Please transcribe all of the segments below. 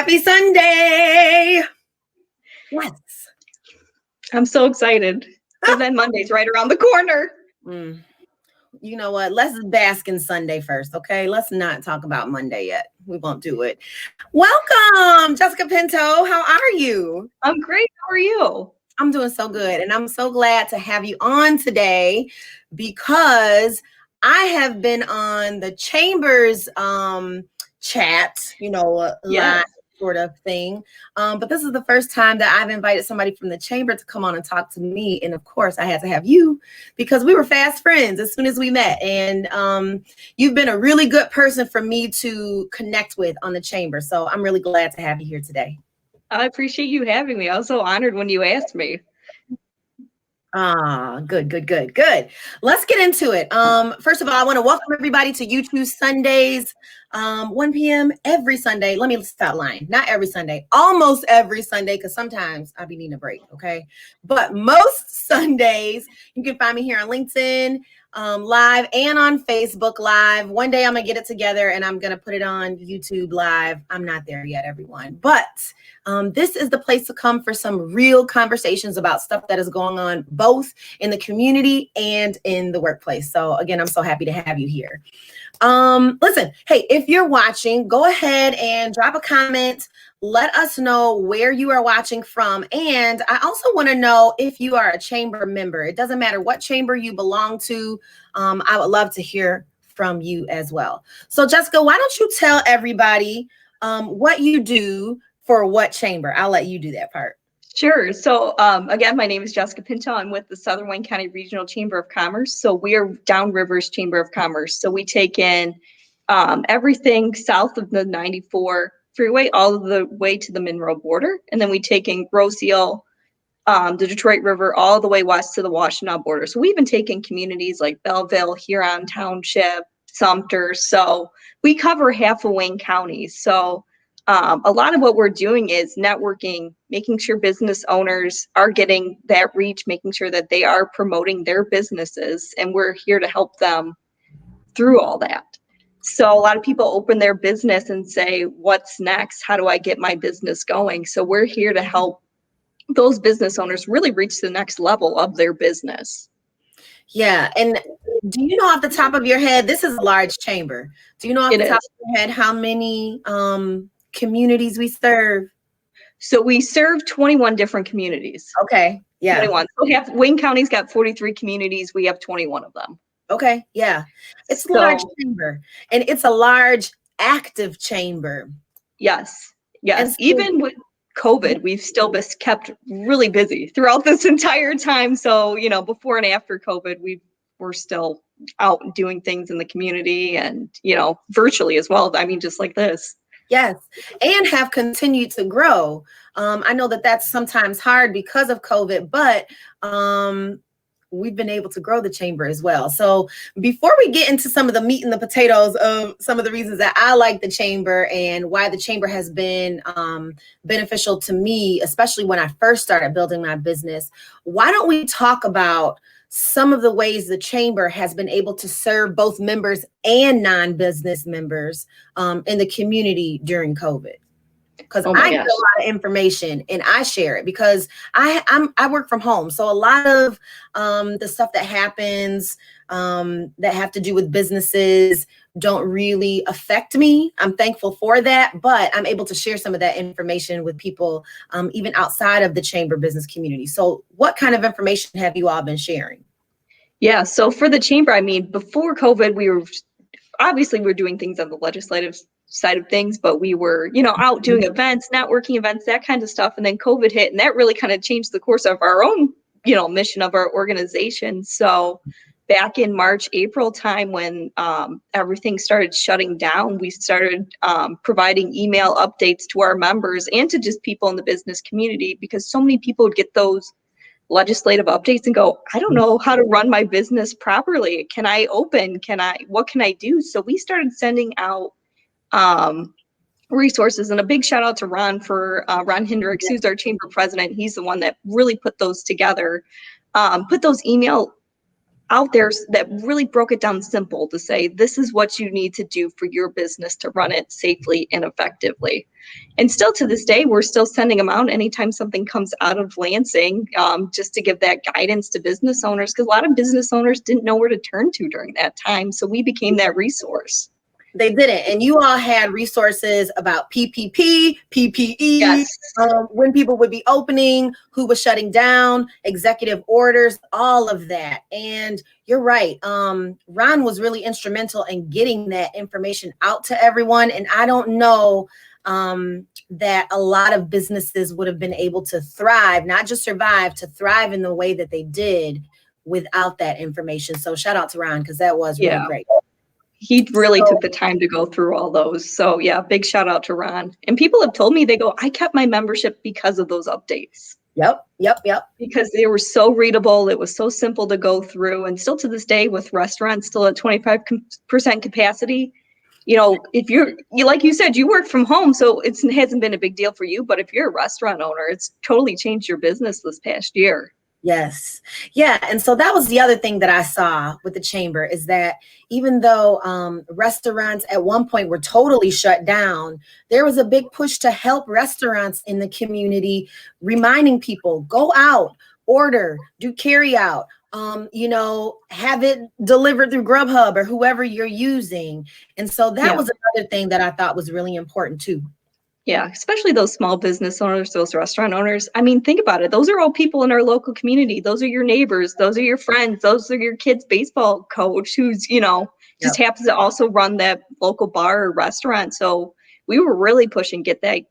Happy Sunday. Yes. I'm so excited. And then Monday's right around the corner. You know what? Let's bask in Sunday first, okay? Let's not talk about Monday yet. We won't do it. Welcome, Jessica Pinto. How are you? I'm great. How are you? I'm doing so good. And I'm so glad to have you on today because I have been on the Chambers chat, live sort of thing. But this is the first time that I've invited somebody from the chamber to come on and talk to me. And of course, I had to have you because we were fast friends as soon as we met. And you've been a really good person for me to connect with on the chamber. So I'm really glad to have you here today. I appreciate you having me. I was so honored when you asked me. Good. Let's get into it. First of all, I want to welcome everybody to YouTube Sundays, 1 p.m. every Sunday. Let me stop lying. Not every Sunday, almost every Sunday, because sometimes I'll be needing a break, okay? But most Sundays, you can find me here on LinkedIn Live and on Facebook Live. One day I'm going to get it together and I'm going to put it on YouTube Live. I'm not there yet, everyone. But this is the place to come for some real conversations about stuff that is going on both in the community and in the workplace. So again, I'm so happy to have you here. Listen, hey, if you're watching, go ahead and drop a comment. Let us know where you are watching from. And I also want to know if you are a chamber member. It doesn't matter what chamber you belong to. I would love to hear from you as well. So Jessica, why don't you tell everybody what you do for what chamber? I'll let you do that part. Sure. So again, my name is Jessica Pinto. I'm with the Southern Wayne County Regional Chamber of Commerce. So we are Downrivers Chamber of Commerce. So we take in everything south of the 94 freeway all the way to the Monroe border. And then we take in Groseal, the Detroit River, all the way west to the Washtenaw border. So we've been taking communities like Belleville, Huron Township, Sumter. So we cover half of Wayne County. So a lot of what we're doing is networking, making sure business owners are getting that reach, making sure that they are promoting their businesses, and we're here to help them through all that. So a lot of people open their business and say, what's next? How do I get my business going? So we're here to help those business owners really reach the next level of their business. Yeah. And do you know off the top of your head, this is a large chamber. Do you know off the top of your head how many communities we serve? So we serve 21 different communities. Okay. Yeah. 21. So Wayne County's got 43 communities. We have 21 of them. Okay. Yeah. It's a large chamber, and it's a large active chamber. Yes. Yes. Even with COVID, we've still been kept really busy throughout this entire time. So, before and after COVID, we're still out doing things in the community and, virtually as well. I mean, just like this. Yes. And have continued to grow. I know that that's sometimes hard because of COVID, but we've been able to grow the chamber as well. So before we get into some of the meat and the potatoes of some of the reasons that I like the chamber and why the chamber has been beneficial to me, especially when I first started building my business, why don't we talk about some of the ways the chamber has been able to serve both members and non-business members in the community during COVID? Because I get a lot of information and I share it because I work from home. So a lot of the stuff that happens that have to do with businesses don't really affect me. I'm thankful for that, but I'm able to share some of that information with people even outside of the chamber business community. So what kind of information have you all been sharing? Yeah, so for the chamber, I mean, before COVID, we were doing things on the legislative side of things, but we were, out doing events, networking events, that kind of stuff. And then COVID hit, and that really kind of changed the course of our own, mission of our organization. So back in March, April time when everything started shutting down, we started providing email updates to our members and to just people in the business community, because so many people would get those legislative updates and go, I don't know how to run my business properly. Can I open? What can I do? So we started sending out resources, and a big shout out to Ron for Ron Hendricks, who's our chamber president. He's the one that really put those together, put those email out there that really broke it down simple to say, this is what you need to do for your business to run it safely and effectively. And still to this day, we're still sending them out anytime something comes out of Lansing, just to give that guidance to business owners, because a lot of business owners didn't know where to turn to during that time. So we became that resource. They didn't. And you all had resources about PPP, PPE, Yes. When people would be opening, who was shutting down, executive orders, all of that. And you're right. Ron was really instrumental in getting that information out to everyone. And I don't know that a lot of businesses would have been able to thrive, not just survive, to thrive in the way that they did without that information. So shout out to Ron, because that was really great. He really took the time to go through all those. So yeah, big shout out to Ron. And people have told me, they go, I kept my membership because of those updates. Yep. Because they were so readable. It was so simple to go through. And still to this day, with restaurants still at 25% capacity, you know, if you like you said, you work from home, so it hasn't been a big deal for you. But if you're a restaurant owner, it's totally changed your business this past year. Yes. Yeah. And so that was the other thing that I saw with the chamber, is that even though restaurants at one point were totally shut down, there was a big push to help restaurants in the community, reminding people, go out, order, do carry out, have it delivered through Grubhub or whoever you're using. And so that was another thing that I thought was really important too. Yeah, especially those small business owners, those restaurant owners. I mean, think about it. Those are all people in our local community. Those are your neighbors. Those are your friends. Those are your kids' baseball coach who's, just happens to also run that local bar or restaurant. So we were really pushing, get that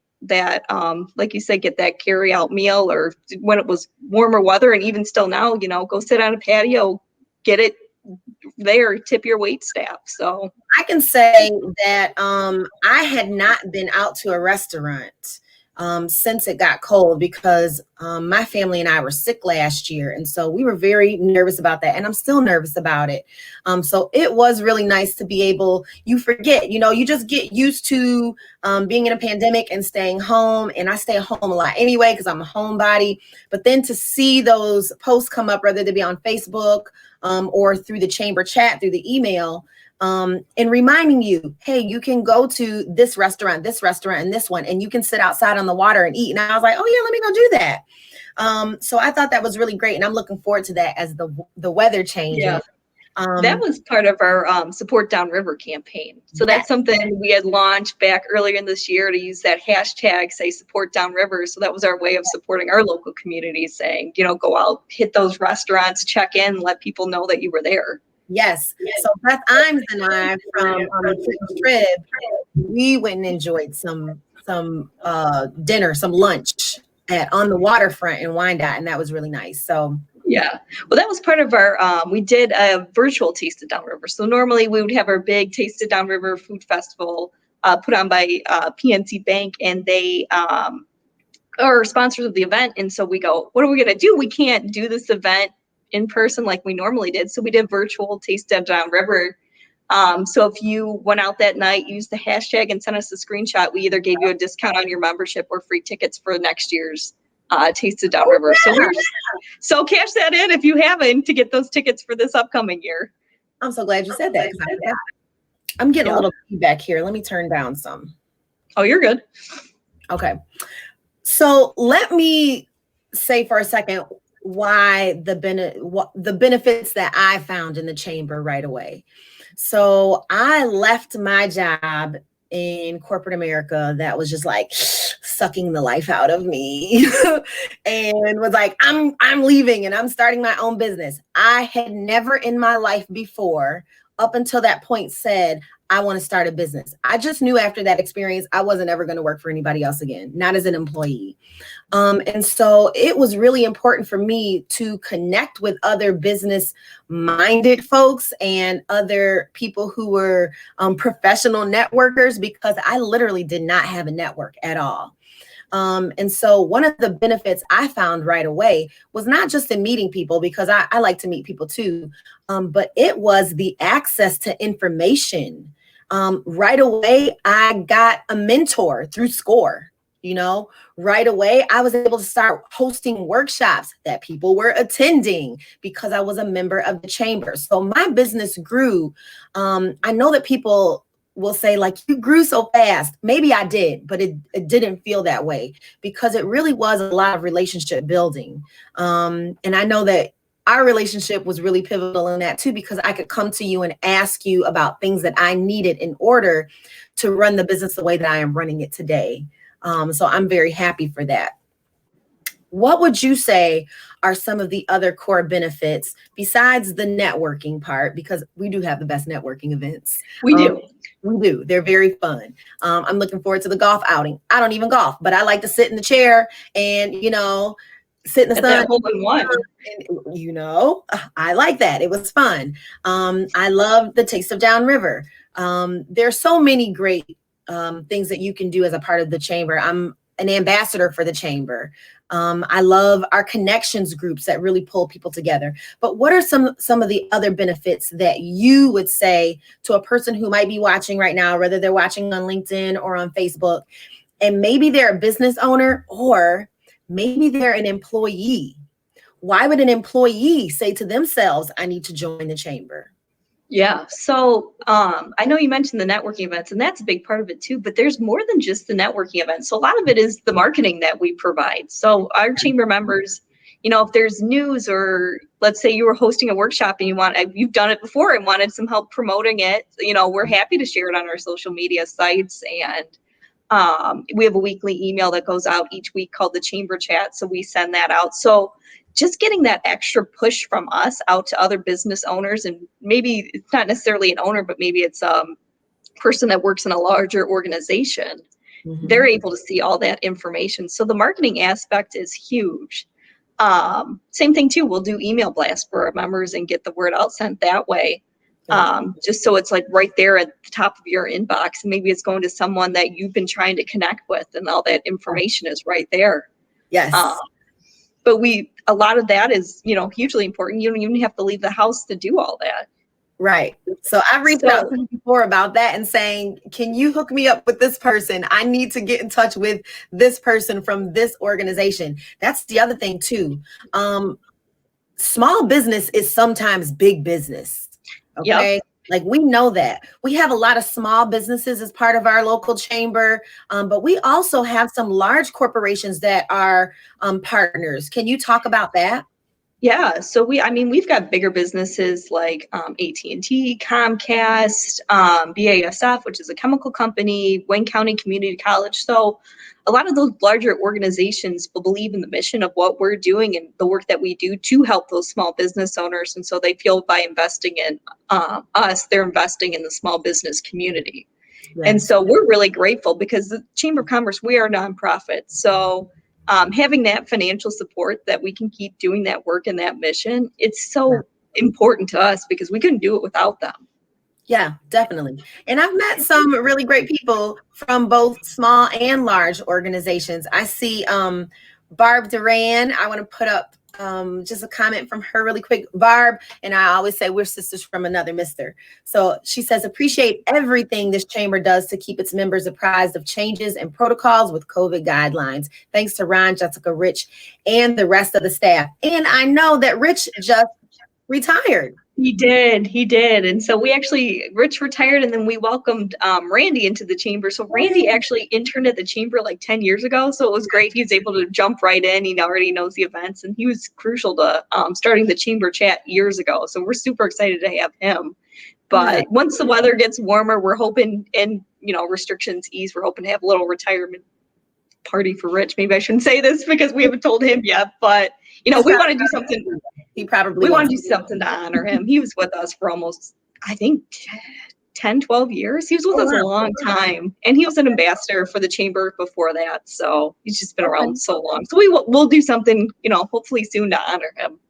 like you said, get that carry out meal, or when it was warmer weather, and even still now, go sit on a patio, get it there, tip your wait staff. So I can say that I had not been out to a restaurant since it got cold, because my family and I were sick last year. And so we were very nervous about that. And I'm still nervous about it. So it was really nice to be able, you forget, you just get used to being in a pandemic and staying home. And I stay home a lot anyway, because I'm a homebody. But then to see those posts come up, whether they be on Facebook or through the chamber chat, through the email, and reminding you, hey, you can go to this restaurant, and this one, and you can sit outside on the water and eat. And I was like, oh yeah, let me go do that. So I thought that was really great. And I'm looking forward to that as the weather changes. Yeah. That was part of our Support Downriver campaign. So that's something we had launched back earlier in this year, to use that hashtag, say Support Downriver. So that was our way of supporting our local community, saying, go out, hit those restaurants, check in, let people know that you were there. Yes. So Beth Imes and I from the Trib, we went and enjoyed some dinner, some lunch on the waterfront in Wyandotte, and that was really nice. So yeah, well, that was part of our, we did a virtual Taste of Downriver. So normally we would have our big Taste of Downriver Food Festival put on by PNC Bank, and they are sponsors of the event. And so we go, what are we going to do? We can't do this event in person like we normally did. So we did virtual Taste of Downriver. So if you went out that night, use the hashtag and sent us a screenshot, we either gave you a discount on your membership or free tickets for next year's Taste of Downriver. So cash that in if you haven't, to get those tickets for this upcoming year. I'm so glad you said that. I'm getting a little feedback here. Let me turn down some. Oh, you're good. Okay. So let me say for a second why the benefits that I found in the chamber right away. So I left my job in corporate America that was just like sucking the life out of me and was like, I'm leaving and I'm starting my own business. I had never in my life before, up until that point, said, I want to start a business. I just knew after that experience, I wasn't ever going to work for anybody else again, not as an employee. And so it was really important for me to connect with other business-minded folks and other people who were professional networkers, because I literally did not have a network at all. And so one of the benefits I found right away was not just in meeting people, because I like to meet people too, but it was the access to information. Right away, I got a mentor through SCORE. right away. I was able to start hosting workshops that people were attending because I was a member of the chamber. So my business grew. I know that people will say, like, you grew so fast. Maybe I did, but it didn't feel that way because it really was a lot of relationship building. And I know that our relationship was really pivotal in that too, because I could come to you and ask you about things that I needed in order to run the business the way that I am running it today. So I'm very happy for that. What would you say are some of the other core benefits besides the networking part? Because we do have the best networking events. We do. We do. They're very fun. I'm looking forward to the golf outing. I don't even golf, but I like to sit in the chair and, sit in the sun. That hole in one. I like that. It was fun. I love the Taste of Downriver. There's so many great things that you can do as a part of the chamber. I'm an ambassador for the chamber. I love our connections groups that really pull people together. But what are some of the other benefits that you would say to a person who might be watching right now, whether they're watching on LinkedIn or on Facebook, and maybe they're a business owner or maybe they're an employee? Why would an employee say to themselves, I need to join the chamber? Yeah. So I know you mentioned the networking events, and that's a big part of it too, but there's more than just the networking events. So a lot of it is the marketing that we provide. So our chamber members, if there's news, or let's say you were hosting a workshop and you've done it before and wanted some help promoting it, we're happy to share it on our social media sites. And we have a weekly email that goes out each week called the Chamber Chat. So we send that out. So just getting that extra push from us out to other business owners, and maybe it's not necessarily an owner, but maybe it's a person that works in a larger organization. Mm-hmm. They're able to see all that information. So the marketing aspect is huge. Same thing too, we'll do email blasts for our members and get the word out sent that way. Just so it's like right there at the top of your inbox. Maybe it's going to someone that you've been trying to connect with, and all that information is right there. Yes. But a lot of that is, hugely important. You don't even have to leave the house to do all that. Right. So I've reached out to you before about that and saying, can you hook me up with this person? I need to get in touch with this person from this organization. That's the other thing too. Small business is sometimes big business. Okay. Yep. Like, we know that we have a lot of small businesses as part of our local chamber, but we also have some large corporations that are partners. Can you talk about that? Yeah, so we've got bigger businesses like AT&T, Comcast, BASF, which is a chemical company, Wayne County Community College. So a lot of those larger organizations will believe in the mission of what we're doing and the work that we do to help those small business owners. And so they feel by investing in us, they're investing in the small business community. Yes. And so we're really grateful because the Chamber of Commerce, we are a nonprofit. So having that financial support that we can keep doing that work and that mission, it's so important to us because we couldn't do it without them. Yeah, definitely. And I've met some really great people from both small and large organizations. I see Barb Duran. I want to put up just a comment from her really quick. Barb, and I always say we're sisters from another mister. So she says, appreciate everything this chamber does to keep its members apprised of changes and protocols with COVID guidelines. Thanks to Ron, Jessica, Rich, and the rest of the staff. And I know that Rich just retired. He did. And so Rich retired, and then we welcomed Randy into the chamber. So Randy actually interned at the chamber like 10 years ago. So it was great. He was able to jump right in. He already knows the events, and he was crucial to starting the chamber chat years ago. So we're super excited to have him. But once the weather gets warmer, we're hoping, and restrictions ease, we're hoping to have a little retirement party for Rich. Maybe I shouldn't say this because we haven't told him yet, but we want to do something. We want to do something to honor him. He was with us for almost, I think, 10, 12 years. He was with us a long time, and he was an ambassador for the chamber before that. So he's just been around so long. So we'll do something, hopefully soon to honor him.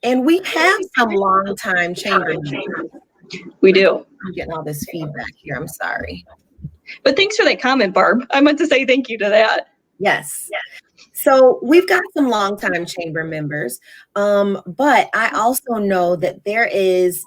And we have some long-time chamber members. We do. I'm getting all this feedback here. I'm sorry. But thanks for that comment, Barb. I meant to say thank you to that. Yes. So we've got some longtime chamber members, but I also know that there is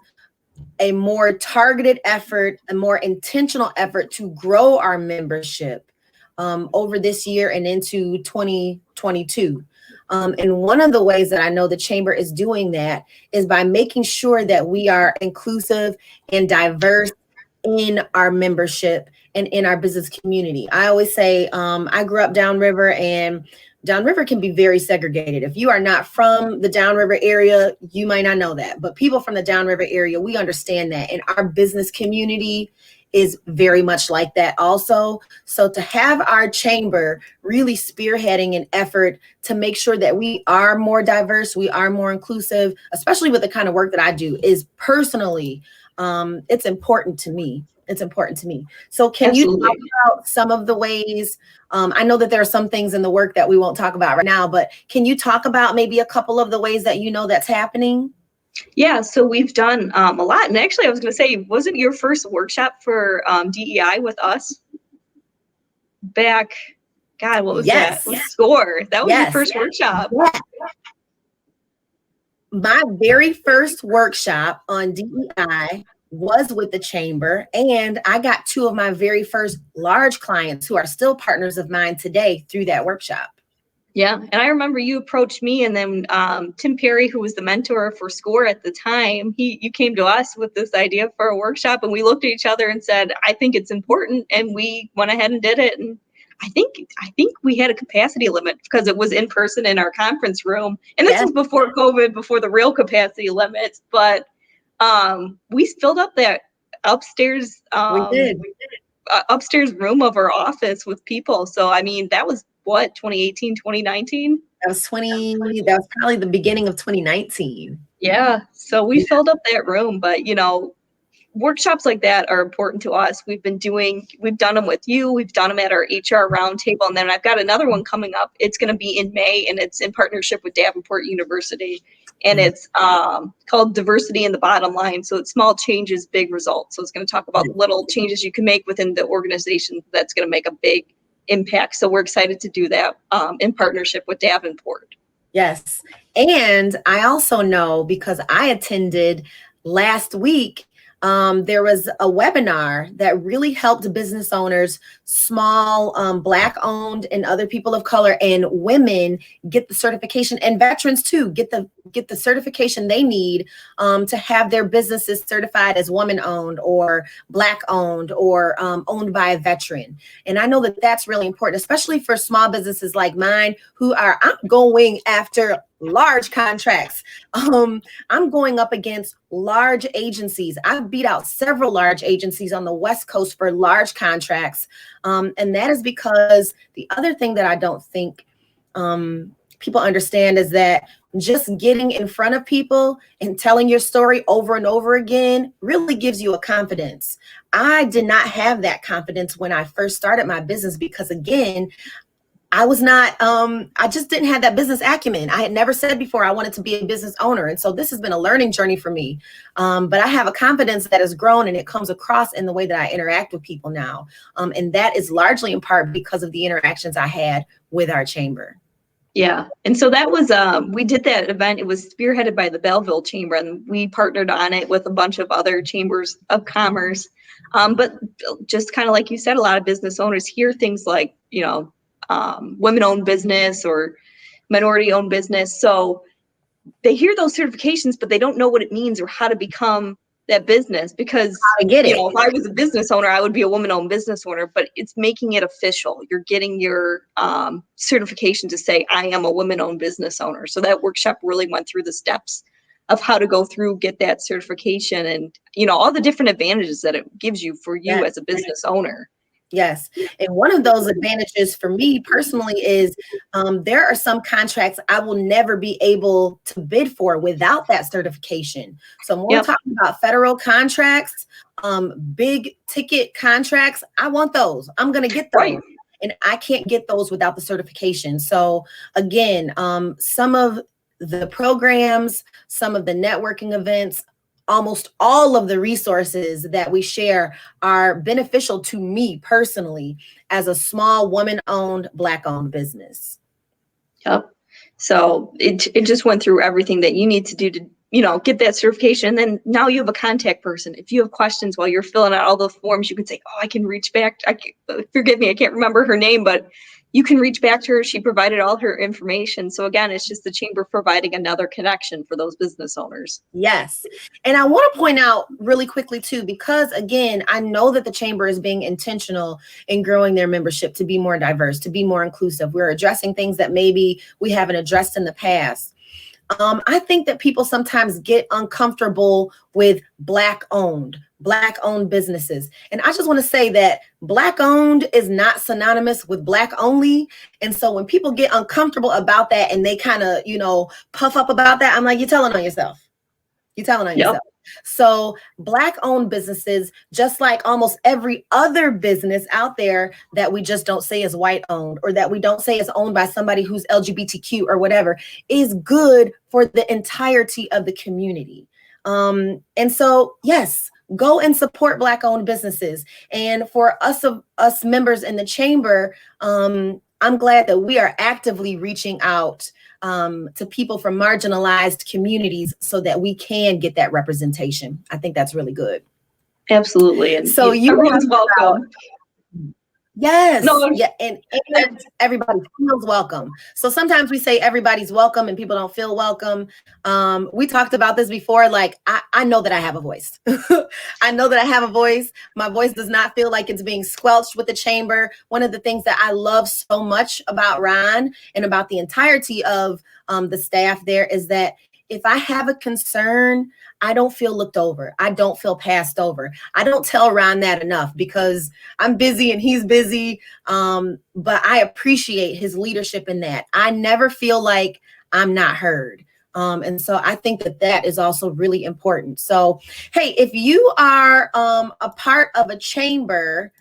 a more targeted effort, a more intentional effort to grow our membership over this year and into 2022. And one of the ways that I know the chamber is doing that is by making sure that we are inclusive and diverse in our membership and in our business community. I always say, I grew up downriver, and downriver can be very segregated. If you are not from the downriver area, you might not know that. But people from the downriver area, we understand that. And our business community is very much like that also. So to have our chamber really spearheading an effort to make sure that we are more diverse, we are more inclusive, especially with the kind of work that I do, is personally, it's important to me. It's important to me. So can Absolutely. you talk about some of the ways, I know that there are some things in the work that we won't talk about right now, but can you talk about maybe a couple of the ways that you know that's happening? Yeah, so we've done a lot. And actually, I was going to say, wasn't your first workshop for DEI with us back? God, what was Yes. that? With SCORE. That was your Yes. first workshop. Yeah. My very first workshop on DEI was with the chamber, and I got two of my very first large clients who are still partners of mine today through that workshop. Yeah, and I remember you approached me, and then Tim Perry, who was the mentor for SCORE at the time, you came to us with this idea for a workshop, and we looked at each other and said, "I think it's important," and we went ahead and did it. And I think we had a capacity limit because it was in person in our conference room, and this was before COVID, before the real capacity limits. But we filled up that upstairs. We did. Upstairs room of our office with people. So I mean, that was what, 2018, 2019? That was probably the beginning of 2019. Yeah. So we filled up that room, but workshops like that are important to us. We've done them with you. We've done them at our HR roundtable. And then I've got another one coming up. It's going to be in May, and it's in partnership with Davenport University. And it's called Diversity in the Bottom Line. So it's small changes, big results. So it's going to talk about little changes you can make within the organization that's going to make a big impact. So we're excited to do that in partnership with Davenport. Yes. And I also know, because I attended last week, there was a webinar that really helped business owners, small, Black owned and other people of color and women, get the certification, and veterans too, get the certification they need to have their businesses certified as woman owned or Black owned or owned by a veteran. And I know that that's really important, especially for small businesses like mine I'm going after large contracts. I'm going up against large agencies. I've beat out several large agencies on the West Coast for large contracts. And that is because the other thing that I don't think people understand is that just getting in front of people and telling your story over and over again really gives you a confidence. I did not have that confidence when I first started my business because, again, I just didn't have that business acumen. I had never said before I wanted to be a business owner. And so this has been a learning journey for me. But I have a confidence that has grown, and it comes across in the way that I interact with people now. And that is largely in part because of the interactions I had with our chamber. Yeah. And so that was, we did that event. It was spearheaded by the Belleville Chamber, and we partnered on it with a bunch of other chambers of commerce. But just kind of like you said, a lot of business owners hear things like, women-owned business or minority-owned business. So they hear those certifications, but they don't know what it means or how to become that business. Because I get it. If I was a business owner, I would be a woman-owned business owner. But it's making it official. You're getting your certification to say, I am a woman-owned business owner. So that workshop really went through the steps of how to go through, get that certification, and all the different advantages that it gives you for you as a business owner. Yes. And one of those advantages for me personally is there are some contracts I will never be able to bid for without that certification. So when we're talking about federal contracts, big ticket contracts, I want those. I'm going to get those. Right. And I can't get those without the certification. So again, some of the programs, some of the networking events, almost all of the resources that we share are beneficial to me personally as a small woman-owned, Black-owned business. Yep. So it just went through everything that you need to do to, get that certification. And then now you have a contact person. If you have questions while you're filling out all the forms, you can say, oh, I can reach back. Forgive me, I can't remember her name, but you can reach back to her. She provided all her information. So again, it's just the chamber providing another connection for those business owners. Yes. And I want to point out really quickly too, because again, I know that the chamber is being intentional in growing their membership to be more diverse, to be more inclusive. We're addressing things that maybe we haven't addressed in the past. I think that people sometimes get uncomfortable with Black-owned businesses. And I just want to say that Black-owned is not synonymous with Black-only. And so when people get uncomfortable about that and they kind of, puff up about that, I'm like, you're telling on yourself. You're telling on yourself. So Black-owned businesses, just like almost every other business out there that we just don't say is white-owned, or that we don't say is owned by somebody who's LGBTQ or whatever, is good for the entirety of the community. And so, yes, go and support Black-owned businesses. And for us members in the chamber, I'm glad that we are actively reaching out to people from marginalized communities so that we can get that representation. I think that's really good. Absolutely. And so everyone's welcome. Yes. No. Yeah. And everybody feels welcome. So sometimes we say everybody's welcome and people don't feel welcome. We talked about this before. Like, I know that I have a voice. I know that I have a voice. My voice does not feel like it's being squelched with the chamber. One of the things that I love so much about Ron and about the entirety of the staff there is that if I have a concern, I don't feel looked over. I don't feel passed over. I don't tell Ron that enough because I'm busy and he's busy. But I appreciate his leadership in that. I never feel like I'm not heard. And so I think that is also really important. So, hey, if you are a part of a chamber,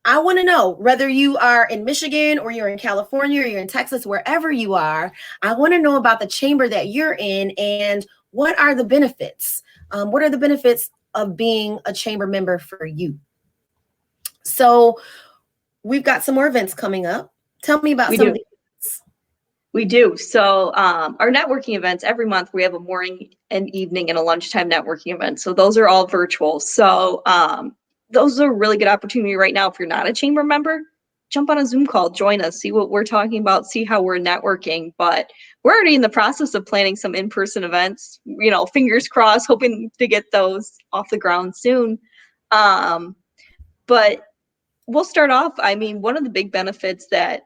I want to know whether you are in Michigan or you're in California or you're in Texas, wherever you are. I want to know about the chamber that you're in and what are the benefits? What are the benefits of being a chamber member for you? So we've got some more events coming up. Tell me about some of the events. We do. So our networking events, every month we have a morning and evening and a lunchtime networking event. So those are all virtual. So those are a really good opportunity right now. If you're not a chamber member, jump on a Zoom call, join us, see what we're talking about, see how we're networking. But we're already in the process of planning some in-person events, fingers crossed, hoping to get those off the ground soon. But we'll start off. I mean, one of the big benefits that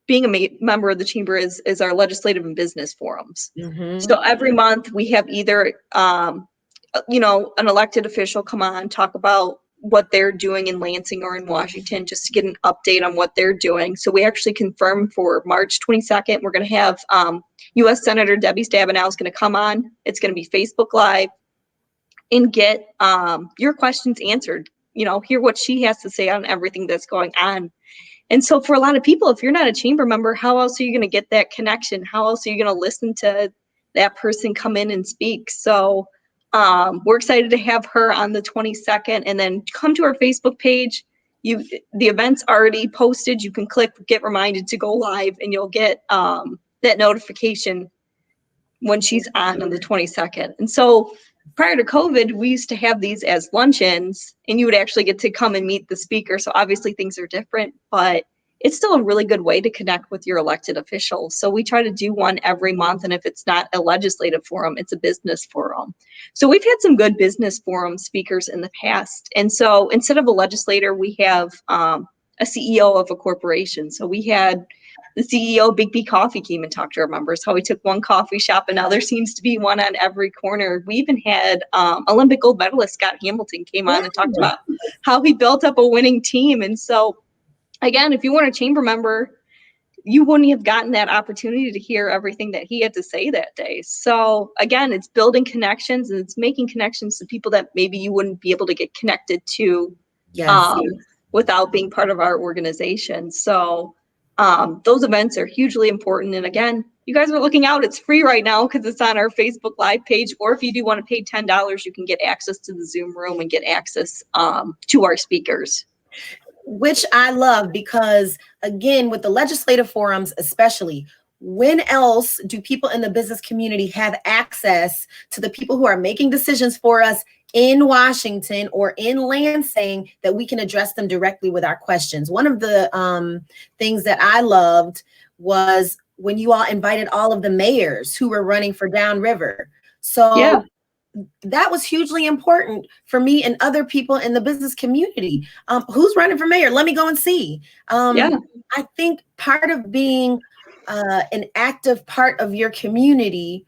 being a member of the chamber is our legislative and business forums. Mm-hmm. So every month we have either an elected official come on, talk about what they're doing in Lansing or in Washington, just to get an update on what they're doing. So we actually confirmed for March 22nd, we're going to have U.S. Senator Debbie Stabenow is going to come on. It's going to be Facebook Live and get your questions answered, hear what she has to say on everything that's going on. And so for a lot of people, if you're not a chamber member, how else are you going to get that connection? How else are you going to listen to that person come in and speak? So we're excited to have her on the 22nd, and then come to our Facebook page. The event's already posted. You can click get reminded to go live, and you'll get that notification when she's on the 22nd. And so prior to COVID, we used to have these as luncheons, and you would actually get to come and meet the speaker. So obviously things are different, but it's still a really good way to connect with your elected officials. So we try to do one every month. And if it's not a legislative forum, it's a business forum. So we've had some good business forum speakers in the past. And so instead of a legislator, we have a CEO of a corporation. So we had the CEO of Big B Coffee came and talked to our members, how we took one coffee shop and now there seems to be one on every corner. We even had Olympic gold medalist Scott Hamilton came on and talked about how he built up a winning team. And so again, if you weren't a chamber member, you wouldn't have gotten that opportunity to hear everything that he had to say that day. So again, it's building connections and it's making connections to people that maybe you wouldn't be able to get connected to without being part of our organization. So those events are hugely important. And again, you guys are looking out. It's free right now because it's on our Facebook Live page. Or if you do want to pay $10, you can get access to the Zoom room and get access to our speakers. Which I love because, again, with the legislative forums especially, when else do people in the business community have access to the people who are making decisions for us in Washington or in Lansing that we can address them directly with our questions? One of the things that I loved was when you all invited all of the mayors who were running for Downriver. So that was hugely important for me and other people in the business community. Who's running for mayor? Let me go and see. I think part of being an active part of your community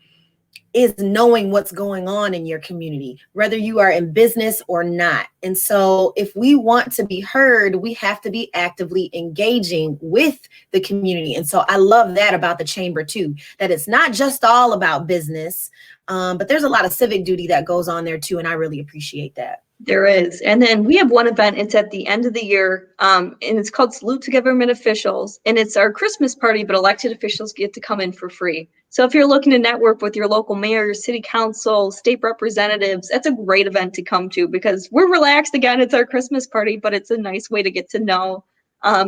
is knowing what's going on in your community, whether you are in business or not. And so if we want to be heard, we have to be actively engaging with the community. And so I love that about the chamber too, that it's not just all about business, but there's a lot of civic duty that goes on there too. And I really appreciate that. There is. And then we have one event. It's at the end of the year, and it's called Salute to Government Officials. And it's our Christmas party, but elected officials get to come in for free. So if you're looking to network with your local mayor, your city council, state representatives, that's a great event to come to because we're relaxed. Again, it's our Christmas party, but it's a nice way to get to know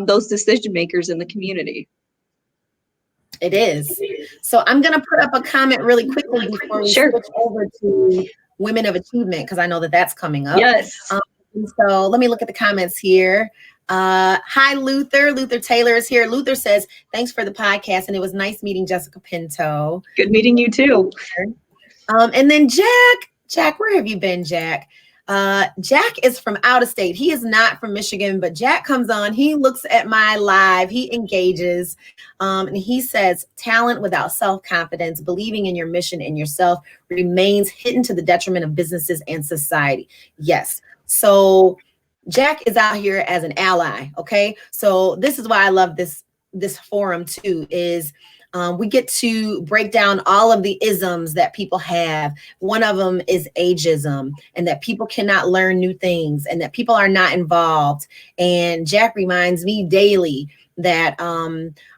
those decision makers in the community. It is. So I'm going to put up a comment really quickly before we switch over to Women of Achievement, because I know that that's coming up. Yes. So let me look at the comments here. Hi, Luther. Luther Taylor is here. Luther says, thanks for the podcast, and it was nice meeting Jessica Pinto. Good meeting you too. And then Jack, where have you been, Jack? Jack is from out of state. He is not from Michigan, but Jack comes on. He looks at my live. He engages. And he says, talent without self-confidence, believing in your mission and yourself remains hidden to the detriment of businesses and society. Yes. So Jack is out here as an ally. Okay. So this is why I love this forum too, is we get to break down all of the isms that people have. One of them is ageism, and that people cannot learn new things, and that people are not involved. And Jack reminds me daily that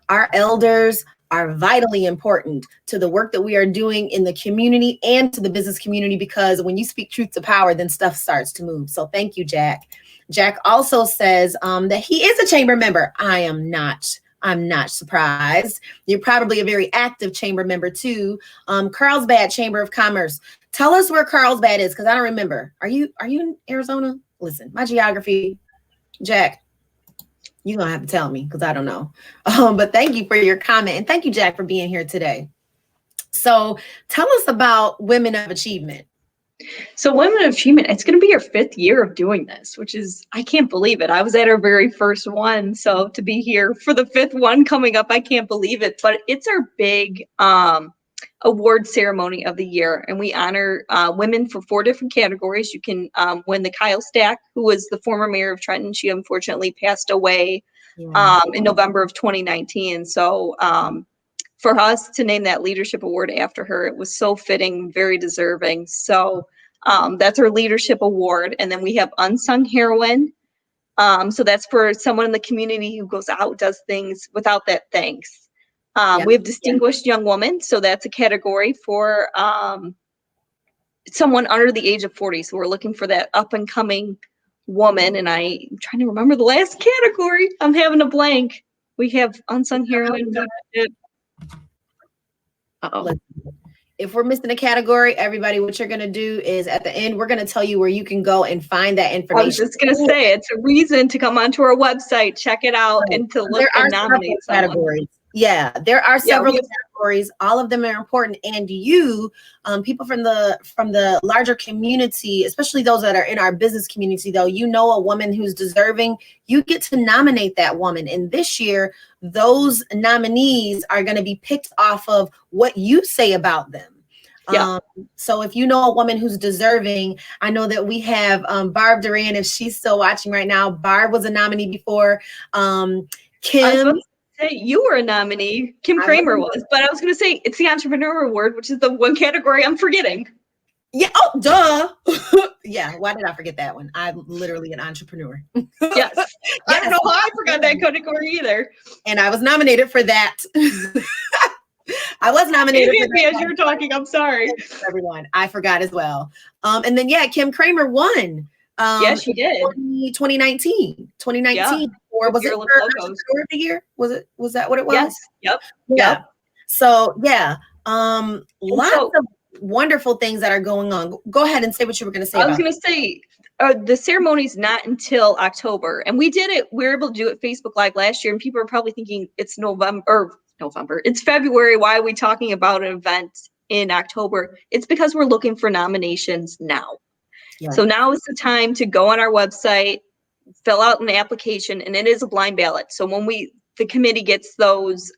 our elders are vitally important to the work that we are doing in the community and to the business community, because when you speak truth to power, then stuff starts to move. So thank you, Jack. Jack also says that he is a chamber member. I'm not surprised. You're probably a very active chamber member too. Carlsbad Chamber of Commerce. Tell us where Carlsbad is, because I don't remember. Are you in Arizona? Listen, my geography, Jack, you're gonna have to tell me because I don't know. But thank you for your comment, and thank you, Jack, for being here today. So tell us about Women of Achievement. So Women of Achievement, it's going to be our 5th year of doing this, which is, I can't believe it. I was at our very first one. So to be here for the 5th one coming up, I can't believe it. But it's our big award ceremony of the year. And we honor women for 4 different categories. You can win the Kyle Stack, who was the former mayor of Trenton. She unfortunately passed away in November of 2019. So for us to name that leadership award after her, it was so fitting, very deserving. So that's our leadership award. And then we have Unsung Heroine. So that's for someone in the community who goes out, does things without that thanks. We have Distinguished Young Woman. So that's a category for someone under the age of 40. So we're looking for that up and coming woman. And I'm trying to remember the last category. I'm having a blank. We have Unsung Heroine. If we're missing a category, everybody, what you're going to do is at the end, we're going to tell you where you can go and find that information. I was just going to say, it's a reason to come onto our website, check it out, and to look and nominate categories. Yeah, there are several categories. All of them are important. And you, people from the larger community, especially those that are in our business community, though, you know a woman who's deserving, you get to nominate that woman. And this year, those nominees are going to be picked off of what you say about them. So if you know a woman who's deserving, I know that we have Barb Duran, if she's still watching right now. Barb was a nominee before. Kim. You were a nominee. Kim Kramer was, but I was going to say it's the Entrepreneur Award, which is the one category I'm forgetting. Yeah. Oh, duh. Yeah. Why did I forget that one? I'm literally an entrepreneur. Yes. I don't know how I forgot that category either. And I was nominated for that. I was nominated for that. As you were talking, I'm sorry. Everyone, I forgot as well. And then, Kim Kramer won. Yes, she did. 2019. Or was it for Entrepreneur of the Year? Was that what it was? Yes. Yep. Yeah. So yeah, lots so of wonderful things that are going on. Go ahead and say what you were going to say I was about going to say, the ceremony's not until October, and we did it. We were able to do it Facebook Live last year, and people are probably thinking it's November. It's February. Why are we talking about an event in October? It's because we're looking for nominations now. Yeah. So now is the time to go on our website, fill out an application, and it is a blind ballot. So when the committee gets those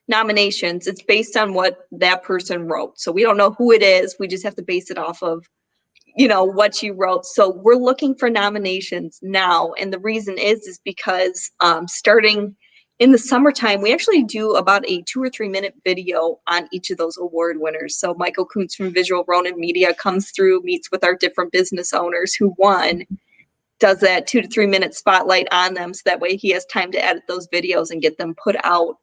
nominations, it's based on what that person wrote. So we don't know who it is. We just have to base it off of what you wrote. So we're looking for nominations now. And the reason is because starting in the summertime, we actually do about a 2 or 3 minute video on each of those award winners. So Michael Kuntz from Visual Ronin Media comes through, meets with our different business owners who won, does that 2 to 3 minute spotlight on them. So that way he has time to edit those videos and get them put out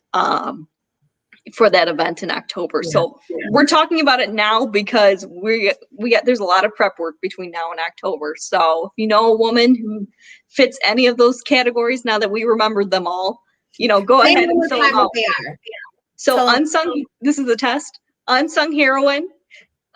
for that event in October. Yeah. So we're talking about it now because there's a lot of prep work between now and October. So if you know a woman who fits any of those categories, now that we remembered them all, go Name ahead one and more fill time them what out. they are. So this is the test, unsung heroine,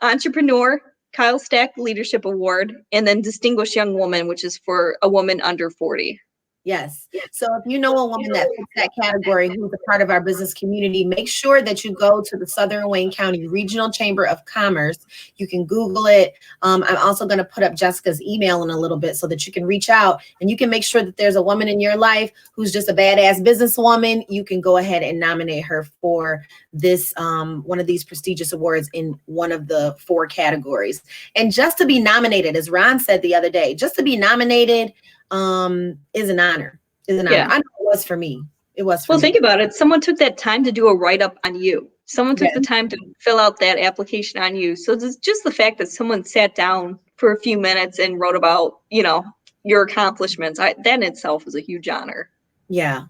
entrepreneur, Kyle Stack Leadership Award, and then distinguished young woman, which is for a woman under 40. Yes. So if you know a woman that fits that category who's a part of our business community, make sure that you go to the Southern Wayne County Regional Chamber of Commerce. You can Google it. I'm also going to put up Jessica's email in a little bit so that you can reach out and you can make sure that there's a woman in your life who's just a badass businesswoman. You can go ahead and nominate her for this one of these prestigious awards in one of the 4 categories. And just to be nominated, as Ron said the other day, just to be nominated is an honor. Yeah. I know it was for me. It was for Well, me. think about it. Someone took that time to do a write-up on you. Someone took the time to fill out that application on you. So just the fact that someone sat down for a few minutes and wrote about, your accomplishments, that in itself is a huge honor. Yeah.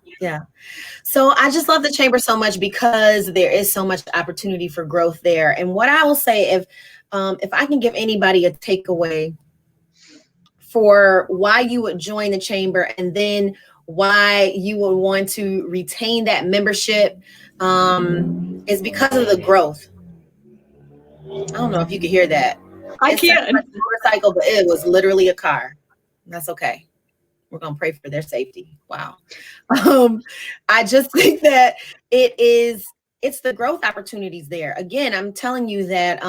So I just love the chamber so much because there is so much opportunity for growth there. And what I will say, if I can give anybody a takeaway for why you would join the chamber and then why you would want to retain that membership is because of the growth. I don't know if you could hear that. I can't. Like a motorcycle, but it was literally a car. That's okay. We're going to pray for their safety. Wow. I just think that it's the growth opportunities there. Again, I'm telling you that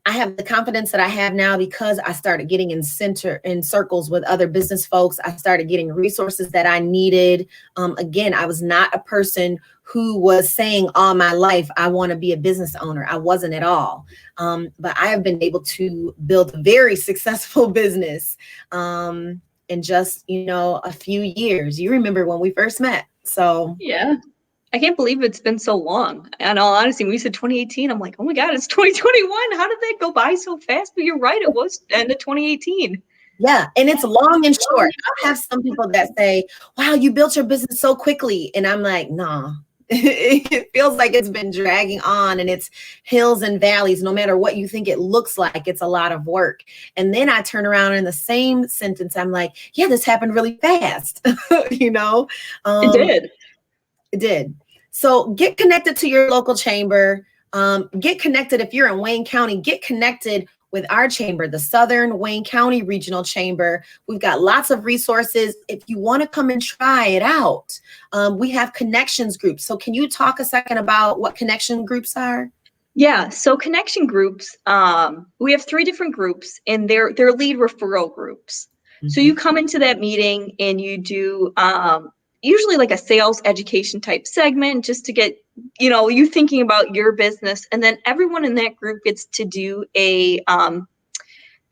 I have the confidence that I have now because I started getting in circles with other business folks. I started getting resources that I needed. Again, I was not a person who was saying all my life, I want to be a business owner. I wasn't at all. But I have been able to build a very successful business in just, a few years. You remember when we first met. So yeah. I can't believe it's been so long. In all honesty, when we said 2018, I'm like, oh my God, it's 2021. How did that go by so fast? But you're right, it was end of 2018. Yeah, and it's long and short. I have some people that say, wow, you built your business so quickly. And I'm like, nah, it feels like it's been dragging on and it's hills and valleys. No matter what you think it looks like, it's a lot of work. And then I turn around in the same sentence, I'm like, yeah, this happened really fast. It did. So get connected to your local chamber. Get connected if you're in Wayne County. Get connected with our chamber, the Southern Wayne County Regional Chamber. We've got lots of resources. If you want to come and try it out, we have connections groups. So can you talk a second about what connection groups are? Yeah, so connection groups, we have 3 different groups and they're lead referral groups. Mm-hmm. So you come into that meeting and you do usually like a sales education type segment just to get, you thinking about your business. And then everyone in that group gets to do an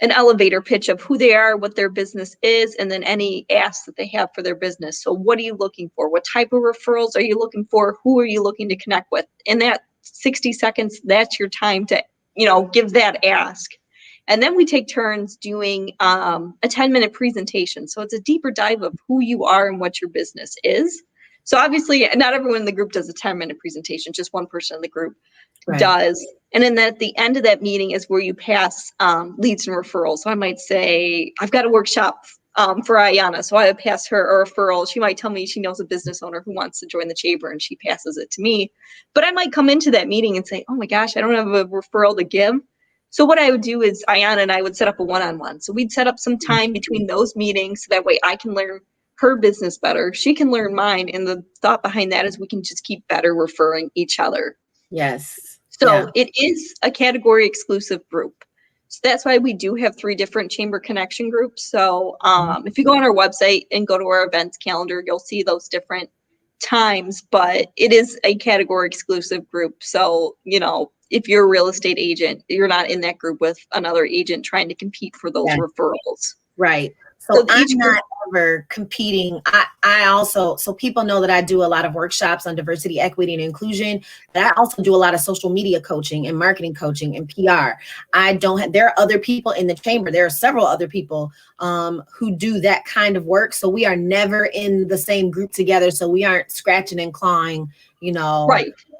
elevator pitch of who they are, what their business is, and then any asks that they have for their business. So what are you looking for? What type of referrals are you looking for? Who are you looking to connect with? In that 60 seconds, that's your time to, give that ask. And then we take turns doing a 10-minute presentation. So it's a deeper dive of who you are and what your business is. So obviously, not everyone in the group does a 10-minute presentation. Just one person in the group does. And then at the end of that meeting is where you pass leads and referrals. So I might say, I've got a workshop for Ayana. So I would pass her a referral. She might tell me she knows a business owner who wants to join the chamber and she passes it to me. But I might come into that meeting and say, oh my gosh, I don't have a referral to give. So what I would do is Ayana and I would set up a one-on-one. So we'd set up some time between those meetings so that way I can learn her business better. She can learn mine. And the thought behind that is we can just keep better referring each other. Yes. So it is a category exclusive group. So that's why we do have 3 different chamber connection groups. So if you go on our website and go to our events calendar, you'll see those different times, but it is a category exclusive group. So, you know, if you're a real estate agent, you're not in that group with another agent trying to compete for those referrals. Right. So I'm not ever competing. I also, so people know that I do a lot of workshops on diversity, equity, and inclusion, but I also do a lot of social media coaching and marketing coaching and PR. There are other people in the chamber. There are several other people who do that kind of work. So we are never in the same group together. So we aren't scratching and clawing, you know,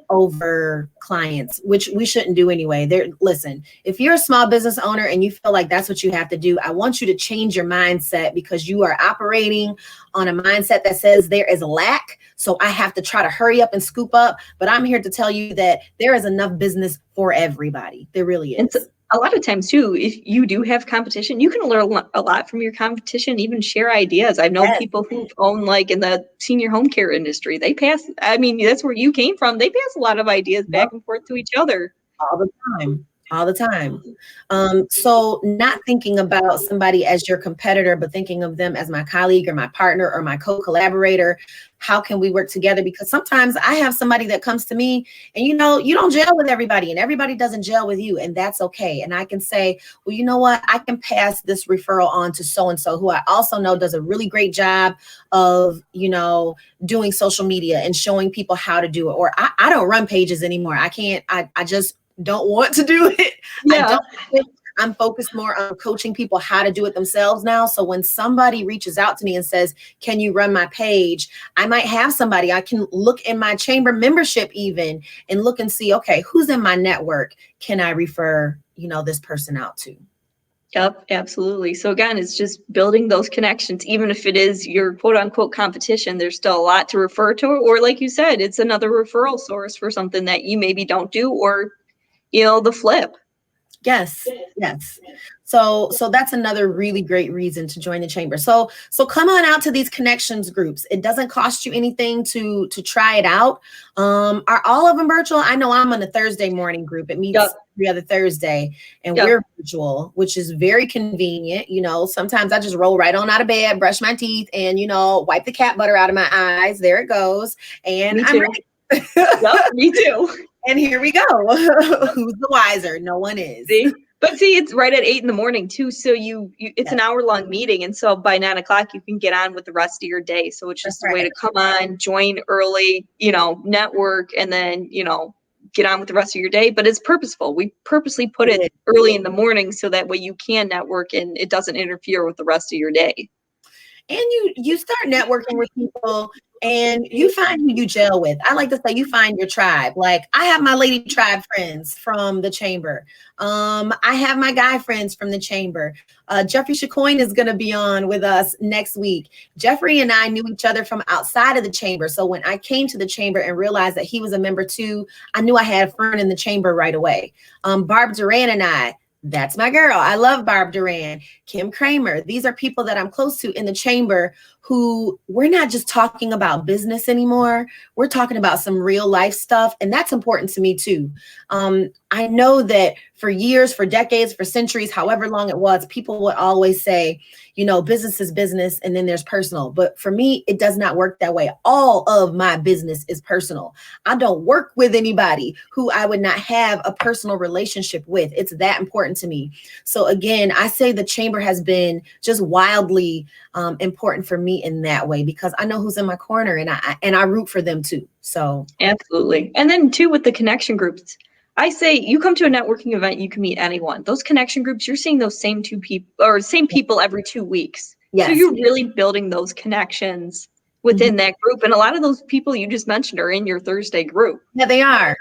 over clients, which we shouldn't do anyway. Listen, if you're a small business owner and you feel like that's what you have to do, I want you to change your mindset, because you are operating on a mindset that says there is a lack. So I have to try to hurry up and scoop up. But I'm here to tell you that there is enough business for everybody. There really is. And a lot of times too, if you do have competition, you can learn a lot from your competition, even share ideas. I've known people who've owned, like in the senior home care industry, they pass, I mean, that's where you came from. They pass a lot of ideas back and forth to each other. All the time. All the time. So not thinking about somebody as your competitor, but thinking of them as my colleague or my partner or my co-collaborator. How can we work together? Because sometimes I have somebody that comes to me and, you know, you don't gel with everybody and everybody doesn't gel with you. And that's okay. And I can say, well, you know what? I can pass this referral on to so-and-so, who I also know does a really great job of, you know, doing social media and showing people how to do it. Or I don't run pages anymore. I just don't want to do it. I'm focused more on coaching people how to do it themselves now. So when somebody reaches out to me and says, can you run my page? I might have somebody. I can look in my chamber membership even and look and see, okay, who's in my network? Can I refer, you know, this person out to? Yep, absolutely. So again, it's just building those connections. Even if it is your quote unquote competition, there's still a lot to refer to. Or like you said, it's another referral source for something that you maybe don't do, or, you know, the flip. Yes. So that's another really great reason to join the chamber. So come on out to these connections groups. It doesn't cost you anything to try it out. Are all of them virtual? I know I'm on a Thursday morning group. It meets every other Thursday, and we're virtual, which is very convenient. You know, sometimes I just roll right on out of bed, brush my teeth, and, you know, wipe the cat butter out of my eyes. There it goes. And I'm ready. Me too. And here we go. Who's the wiser? No one is. But it's right at 8 a.m. too. So it's an hour-long meeting. And so by 9 o'clock, you can get on with the rest of your day. So it's just a way to come on, join early, you know, network, and then, you know, get on with the rest of your day. But it's purposeful. We purposely put it early in the morning so that way you can network and it doesn't interfere with the rest of your day. And you start networking with people and you find who you gel with. I like to say you find your tribe. Like, I have my lady tribe friends from the chamber. I have my guy friends from the chamber. Jeffrey Chacoin is going to be on with us next week. Jeffrey and I knew each other from outside of the chamber. So when I came to the chamber and realized that he was a member too, I knew I had a friend in the chamber right away. Barb Duran and I, that's my girl. I love Barb Duran. Kim Kramer. These are people that I'm close to in the chamber who we're not just talking about business anymore. We're talking about some real life stuff. And that's important to me too. I know that for years, for decades, for centuries, however long it was, people would always say, you know, business is business and then there's personal. But for me, it does not work that way. All of my business is personal. I don't work with anybody who I would not have a personal relationship with. It's that important to me. So again, I say the chamber has been just wildly important for me in that way, because I know who's in my corner and I root for them too. So absolutely. And then too, with the connection groups, I say you come to a networking event, you can meet anyone. Those connection groups, you're seeing those same people every 2 weeks. Yes. So you're really building those connections within that group. And a lot of those people you just mentioned are in your Thursday group. Yeah, they are.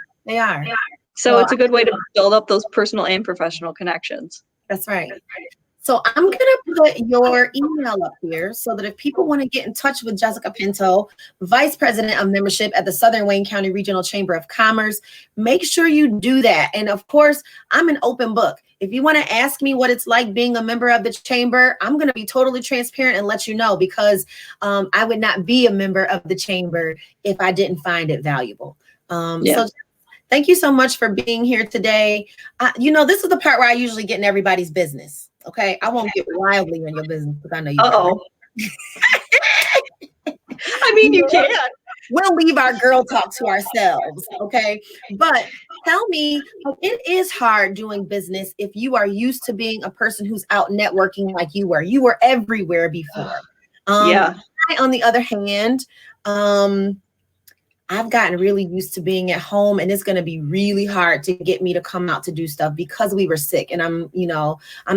So it's a good way to build up those personal and professional connections. That's right. So I'm going to put your email up here so that if people want to get in touch with Jessica Pinto, Vice President of Membership at the Southern Wayne County Regional Chamber of Commerce, make sure you do that. And of course, I'm an open book. If you want to ask me what it's like being a member of the chamber, I'm going to be totally transparent and let you know, because I would not be a member of the chamber if I didn't find it valuable. So thank you so much for being here today. This is the part where I usually get in everybody's business. Okay, I won't get wildly in your business because I know you. I mean, you can. We'll leave our girl talk to ourselves, okay? But tell me, it is hard doing business if you are used to being a person who's out networking like you were. You were everywhere before. I, on the other hand, I've gotten really used to being at home, and it's going to be really hard to get me to come out to do stuff because we were sick. And I'm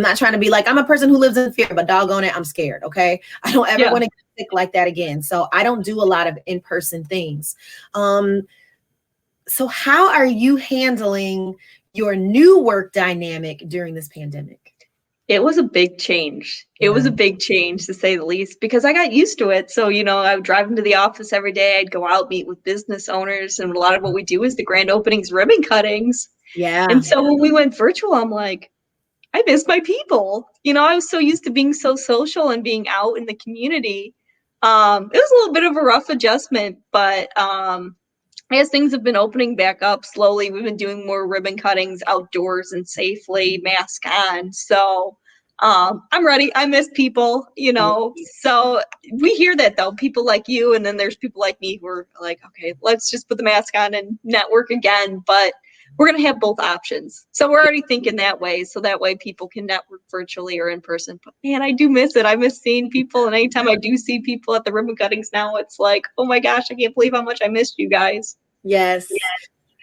not trying to be like, I'm a person who lives in fear, but doggone it, I'm scared. Okay. I don't ever want to get sick like that again. So I don't do a lot of in-person things. So how are you handling your new work dynamic during this pandemic? It was a big change. It was a big change, to say the least, because I got used to it. So, I would drive into the office every day. I'd go out, meet with business owners. And a lot of what we do is the grand openings, ribbon cuttings. Yeah. And so when we went virtual, I'm like, I miss my people. I was so used to being so social and being out in the community. It was a little bit of a rough adjustment, but as things have been opening back up slowly, we've been doing more ribbon cuttings outdoors and safely, mask on. So I'm ready. I miss people, So we hear that, though, people like you, and then there's people like me who are like, okay, let's just put the mask on and network again. But we're going to have both options. So we're already thinking that way. So that way people can network virtually or in person. But man, I do miss it. I miss seeing people. And anytime I do see people at the ribbon cuttings now, it's like, oh my gosh, I can't believe how much I missed you guys. Yes.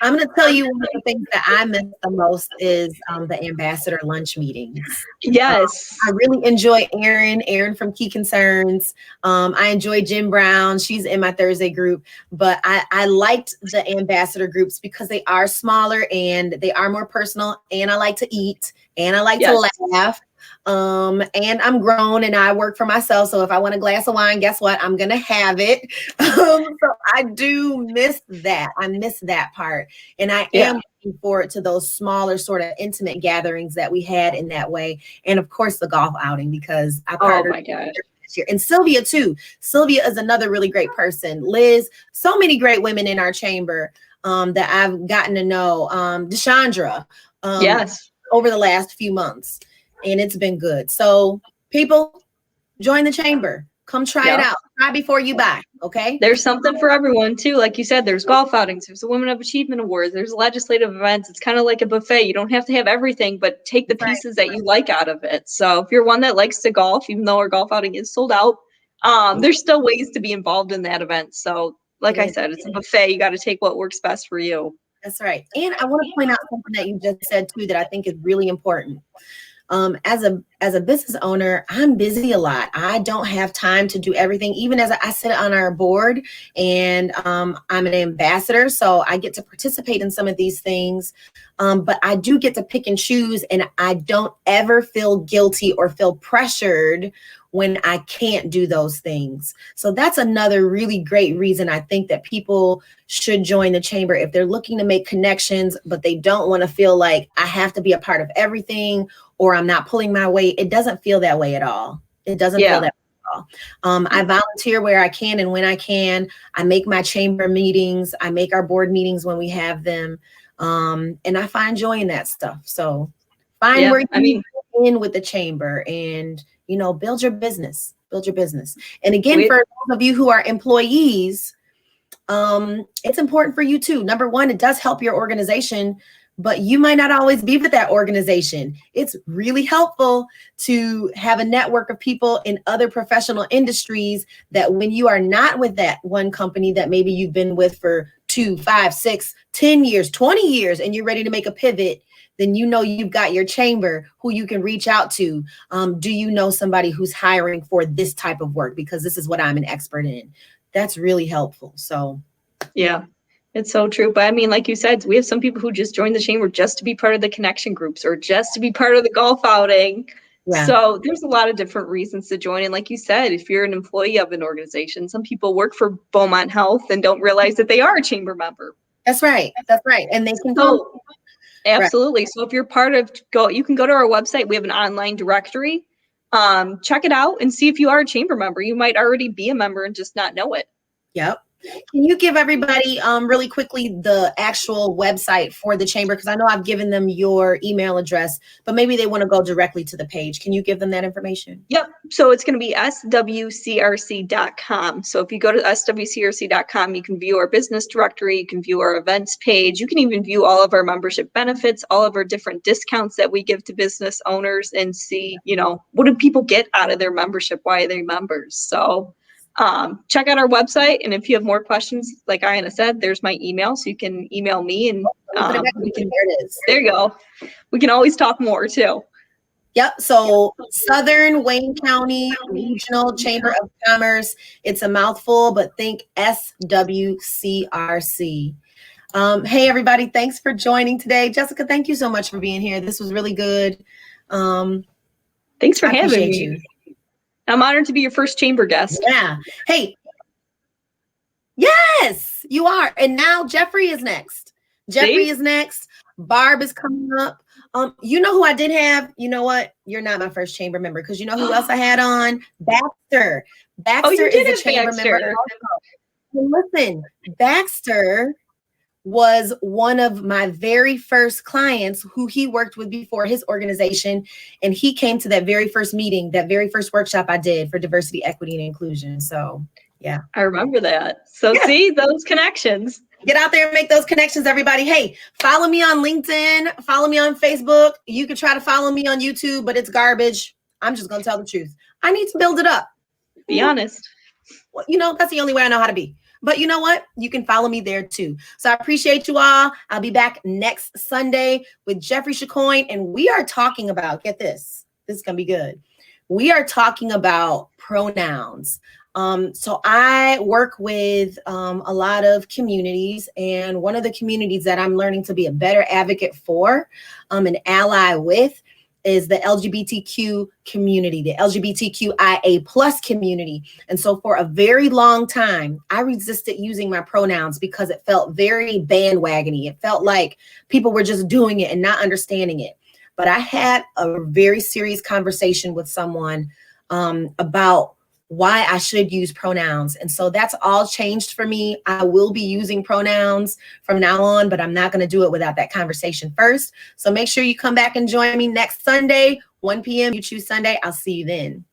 I'm going to tell you one of the things that I miss the most is the ambassador lunch meetings. Yes. I really enjoy Erin from Key Concerns. I enjoy Jen Brown. She's in my Thursday group, but I liked the ambassador groups because they are smaller and they are more personal, and I like to eat and I like to laugh. And I'm grown and I work for myself. So if I want a glass of wine, guess what? I'm going to have it. So I do miss that. I miss that part. And I am looking forward to those smaller sort of intimate gatherings that we had in that way. And of course the golf outing, because I partnered this year. And Sylvia too. Sylvia is another really great person. Liz, so many great women in our chamber that I've gotten to know. Deshandra over the last few months. And it's been good. So people, join the chamber. Come try it out. Try before you buy. Okay. There's something for everyone too. Like you said, there's golf outings. There's the Women of Achievement Awards. There's legislative events. It's kind of like a buffet. You don't have to have everything, but take the pieces that you like out of it. So if you're one that likes to golf, even though our golf outing is sold out, there's still ways to be involved in that event. So like I said, it's a buffet. You got to take what works best for you. That's right. And I want to point out something that you just said too, that I think is really important. As a business owner, I'm busy a lot. I don't have time to do everything. Even as I sit on our board and I'm an ambassador, so I get to participate in some of these things. But I do get to pick and choose, and I don't ever feel guilty or feel pressured when I can't do those things. So that's another really great reason I think that people should join the chamber if they're looking to make connections, but they don't want to feel like I have to be a part of everything or I'm not pulling my weight. It doesn't feel that way at all. It doesn't feel that way at all. I volunteer where I can and when I can. I make my chamber meetings. I make our board meetings when we have them. And I find joy in that stuff. So find where you in with the chamber and, build your business. And again, for those of you who are employees, it's important for you too. Number one, it does help your organization, but you might not always be with that organization. It's really helpful to have a network of people in other professional industries that when you are not with that one company that maybe you've been with for 2, 5, 6, 10 years, 20 years, and you're ready to make a pivot, then you've got your chamber who you can reach out to. Do you know somebody who's hiring for this type of work? Because this is what I'm an expert in. That's really helpful. So, yeah. It's so true. But I mean, like you said, we have some people who just joined the chamber just to be part of the connection groups or just to be part of the golf outing. Yeah. So there's a lot of different reasons to join. And like you said, if you're an employee of an organization, some people work for Beaumont Health and don't realize that they are a chamber member. That's right. That's right. And they can So absolutely. So if you're part of you can go to our website. We have an online directory. Check it out and see if you are a chamber member. You might already be a member and just not know it. Yep. Can you give everybody really quickly the actual website for the chamber? Because I know I've given them your email address, but maybe they want to go directly to the page. Can you give them that information? Yep. So it's going to be swcrc.com. So if you go to swcrc.com, you can view our business directory, you can view our events page, you can even view all of our membership benefits, all of our different discounts that we give to business owners, and see, what do people get out of their membership? Why are they members? So check out our website. And if you have more questions, like Ayanna said, there's my email. So you can email me and There it is. there you go. We can always talk more too. Yep. So Southern Wayne County Regional Chamber of Commerce. It's a mouthful, but think SWCRC. Hey, everybody. Thanks for joining today. Jessica, thank you so much for being here. This was really good. Thanks for having me. You. I'm honored to be your first chamber guest. Yeah. Hey. Yes, you are. And now Jeffrey is next. Jeffrey is next. Barb is coming up. You know who I did have? You know what? You're not my first chamber member, because you know who else I had on? Baxter. Baxter is a chamber member. And listen, Baxter was one of my very first clients who he worked with before his organization. And he came to that very first meeting, that very first workshop I did for diversity, equity, and inclusion. So, yeah. I remember that. So see those connections. Get out there and make those connections, everybody. Hey, follow me on LinkedIn. Follow me on Facebook. You can try to follow me on YouTube, but it's garbage. I'm just going to tell the truth. I need to build it up. Be honest. Well, that's the only way I know how to be. But you know what? You can follow me there too. So I appreciate you all. I'll be back next Sunday with Jeffrey Chicoine. And we are talking about, get this is going to be good. We are talking about pronouns. So I work with a lot of communities, and one of the communities that I'm learning to be a better advocate for, an ally with, is the LGBTQ community, the LGBTQIA plus community. And so for a very long time, I resisted using my pronouns because it felt very bandwagony. It felt like people were just doing it and not understanding it. But I had a very serious conversation with someone about why I should use pronouns. And so that's all changed for me. I will be using pronouns from now on, but I'm not going to do it without that conversation first. So make sure you come back and join me next Sunday, 1 p.m. You Choose Sunday. I'll see you then.